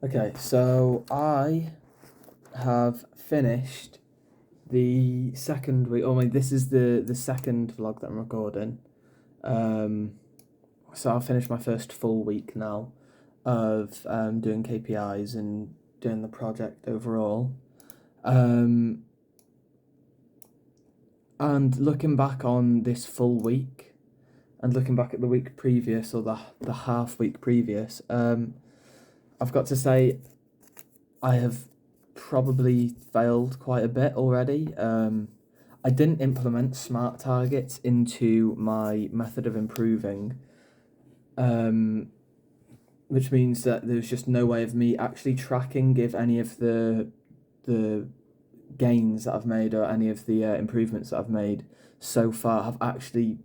Okay, so I have finished the second week. Oh my, this is the second vlog that I'm recording. Um, so I've finished my first full week now of doing KPIs and doing the project overall. Um, and looking back on this full week and looking back at the week previous or the half week previous, I've got to say I have probably failed quite a bit already. I didn't implement smart targets into my method of improving, um, which means that there's just no way of me actually tracking if any of the gains that I've made or any of the improvements that I've made so far have actually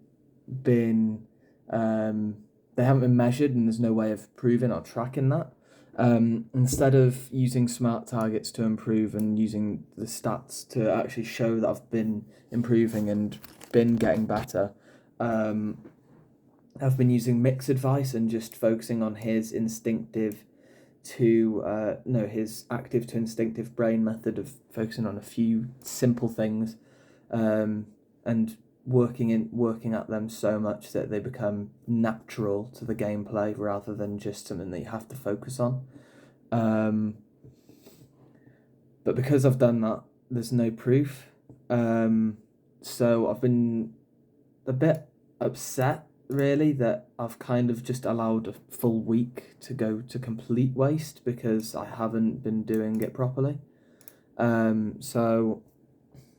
been they haven't been measured, and there's no way of proving or tracking that. Instead of using smart targets to improve and using the stats to actually show that I've been improving and been getting better, um, I've been using Mick's advice and just focusing on his his active to instinctive brain method of focusing on a few simple things, and working at them so much that they become natural to the gameplay rather than just something that you have to focus on. Um, but because I've done that, there's no proof. So I've been a bit upset, really, that I've kind of just allowed a full week to go to complete waste because I haven't been doing it properly. So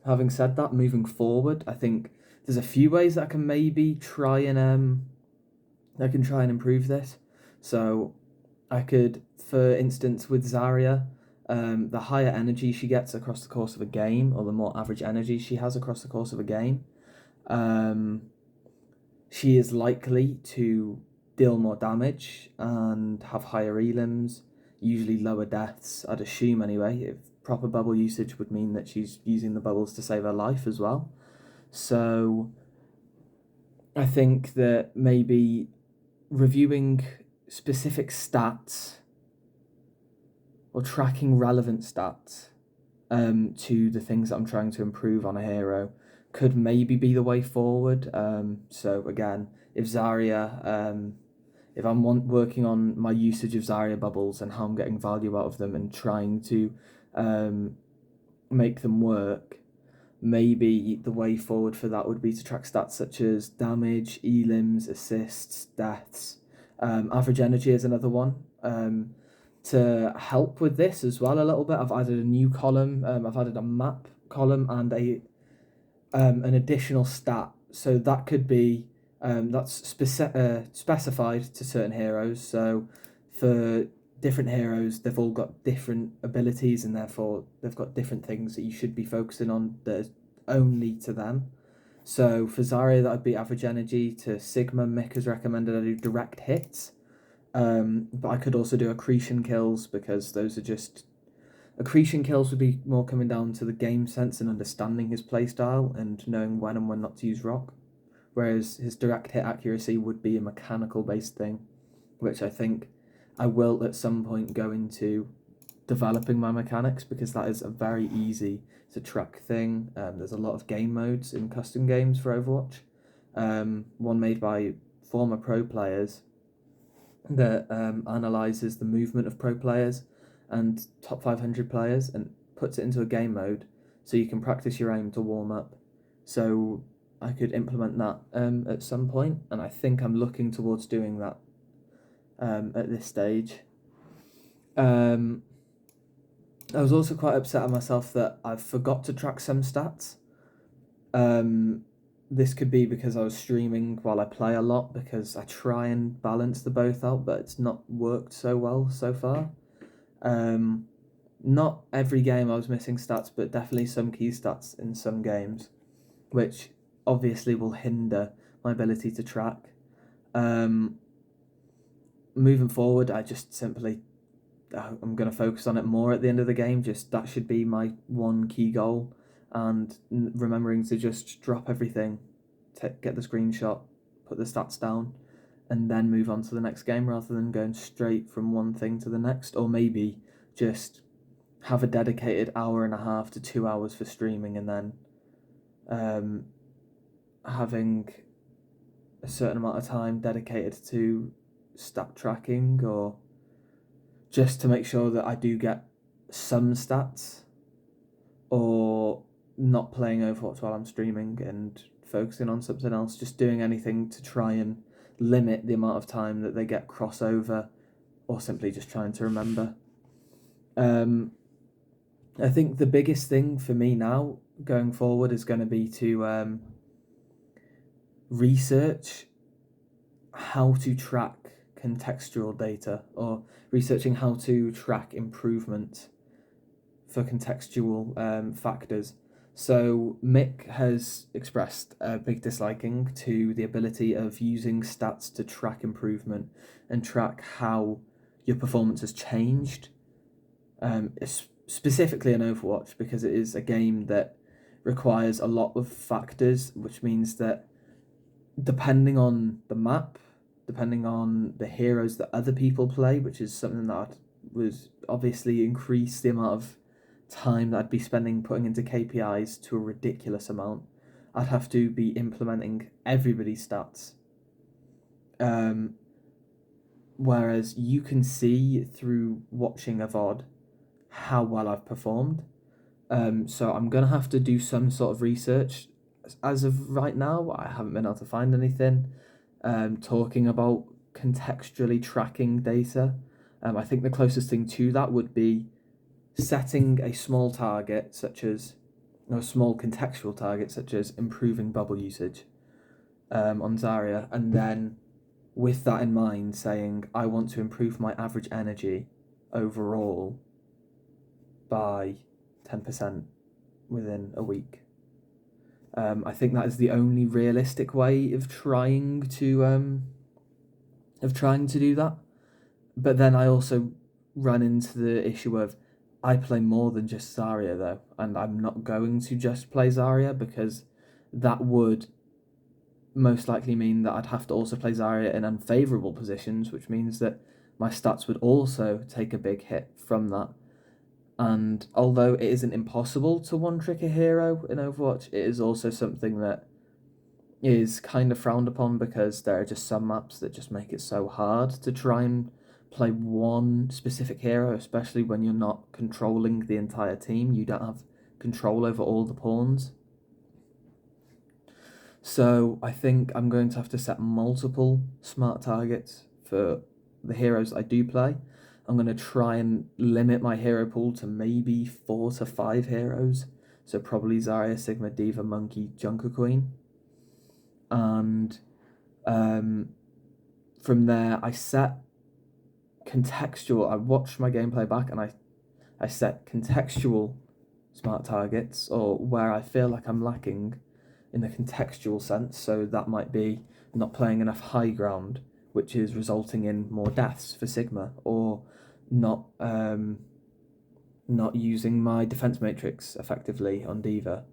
having said that, moving forward, I think there's a few ways that I can maybe try and improve this. So I could, for instance, with Zarya, the higher energy she gets across the course of a game, or the more average energy she has across the course of a game, um, she is likely to deal more damage and have higher elims, usually lower deaths, I'd assume anyway. If proper bubble usage would mean that she's using the bubbles to save her life as well. So I think that maybe reviewing specific stats or tracking relevant stats to the things that I'm trying to improve on a hero could maybe be the way forward. So again, if I'm working on my usage of Zarya bubbles and how I'm getting value out of them and trying to um, make them work, maybe the way forward for that would be to track stats such as damage, elims, assists, deaths. Average energy is another one. To help with this as well a little bit, I've added a new column. I've added a map column and an additional stat. So that could be specified to certain heroes. So for different heroes, they've all got different abilities, and therefore they've got different things that you should be focusing on that is only to them. So for Zarya, that would be average energy. To Sigma, Mick has recommended I do direct hits. But I could also do accretion kills, because those are just accretion kills would be more coming down to the game sense and understanding his playstyle and knowing when and when not to use rock. Whereas his direct hit accuracy would be a mechanical based thing, which I think I will at some point go into developing my mechanics, because that is a very easy to track thing. There's a lot of game modes in custom games for Overwatch. One made by former pro players that analyzes the movement of pro players and top 500 players and puts it into a game mode so you can practice your aim to warm up. So I could implement that at some point, and I think I'm looking towards doing that at this stage. I was also quite upset at myself that I forgot to track some stats. This could be because I was streaming while I play a lot, because I try and balance the both out, but it's not worked so well so far. Not every game I was missing stats, but definitely some key stats in some games, which obviously will hinder my ability to track. Moving forward, I just simply I'm going to focus on it more at the end of the game. Just that should be my one key goal, and remembering to just drop everything, get the screenshot, put the stats down, and then move on to the next game rather than going straight from one thing to the next, or maybe just have a dedicated hour and a half to 2 hours for streaming, and then having a certain amount of time dedicated to stat tracking, or just to make sure that I do get some stats, or not playing Overwatch while I'm streaming and focusing on something else, just doing anything to try and limit the amount of time that they get crossover, or simply just trying to remember. I think the biggest thing for me now going forward is going to be to research how to track contextual data, or researching how to track improvement for contextual factors. So Mick has expressed a big disliking to the ability of using stats to track improvement and track how your performance has changed, specifically in Overwatch, because it is a game that requires a lot of factors, which means that depending on the map, depending on the heroes that other people play, which is something that would obviously increase the amount of time that I'd be spending putting into KPIs to a ridiculous amount. I'd have to be implementing everybody's stats. Whereas you can see through watching a VOD how well I've performed. So I'm going to have to do some sort of research. As of right now, I haven't been able to find anything talking about contextually tracking data. I think the closest thing to that would be setting a small target, such as a small contextual target, such as improving bubble usage on Zarya, and then with that in mind, saying I want to improve my average energy overall by 10% within a week. I think that is the only realistic way of trying to do that. But then I also run into the issue of I play more than just Zarya though, and I'm not going to just play Zarya, because that would most likely mean that I'd have to also play Zarya in unfavourable positions, which means that my stats would also take a big hit from that. And although it isn't impossible to one-trick a hero in Overwatch, it is also something that is kind of frowned upon, because there are just some maps that just make it so hard to try and play one specific hero, especially when you're not controlling the entire team. You don't have control over all the pawns. So I think I'm going to have to set multiple smart targets for the heroes I do play. I'm going to try and limit my hero pool to maybe 4 to 5 heroes. So probably Zarya, Sigma, D.Va, Monkey, Junker Queen. And from there, I set contextual. I watched my gameplay back, and I set contextual smart targets, or where I feel like I'm lacking in the contextual sense. So that might be not playing enough high ground, which is resulting in more deaths for Sigma, or not using my defense matrix effectively on D.Va,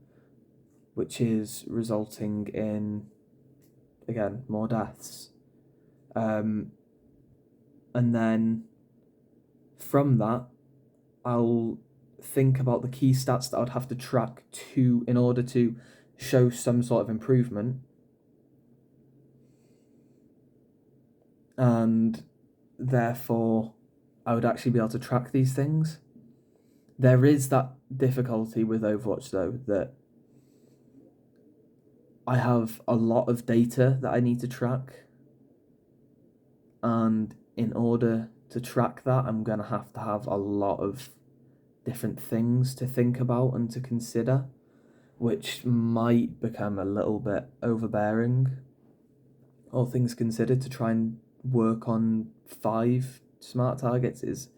which is resulting in, again, more deaths. And then from that, I'll think about the key stats that I'd have to track in order to show some sort of improvement. And therefore, I would actually be able to track these things. There is that difficulty with Overwatch, though, that I have a lot of data that I need to track. And in order to track that, I'm going to have a lot of different things to think about and to consider, which might become a little bit overbearing, all things considered. To try and work on 5 smart targets is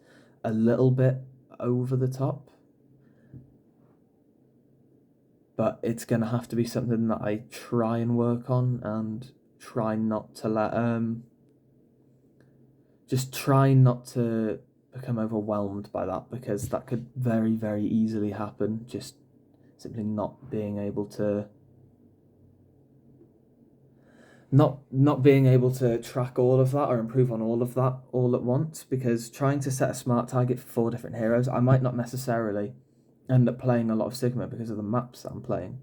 a little bit over the top, but it's going to have to be something that I try and work on, and try not to let just try not to become overwhelmed by that, because that could very, very easily happen, just simply not being able to not being able to track all of that or improve on all of that all at once, because trying to set a smart target for 4 different heroes, I might not necessarily end up playing a lot of Sigma because of the maps that I'm playing,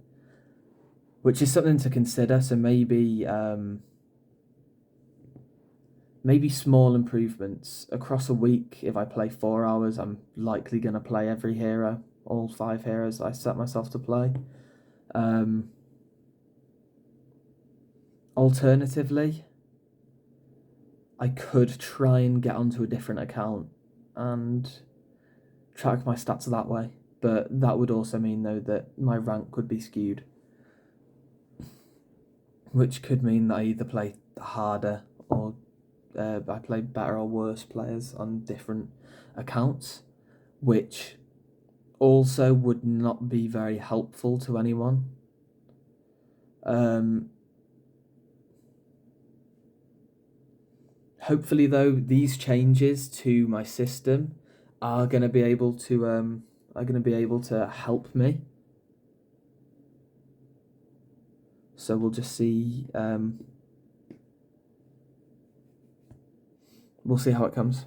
which is something to consider. So maybe small improvements across a week. If I play 4 hours, I'm likely going to play every hero, all 5 heroes I set myself to play. Alternatively, I could try and get onto a different account and track my stats that way, but that would also mean though that my rank would be skewed, which could mean that I either play harder or I play better or worse players on different accounts, which also would not be very helpful to anyone. Hopefully, though, these changes to my system are going to be able to help me. So we'll just see. We'll see how it comes.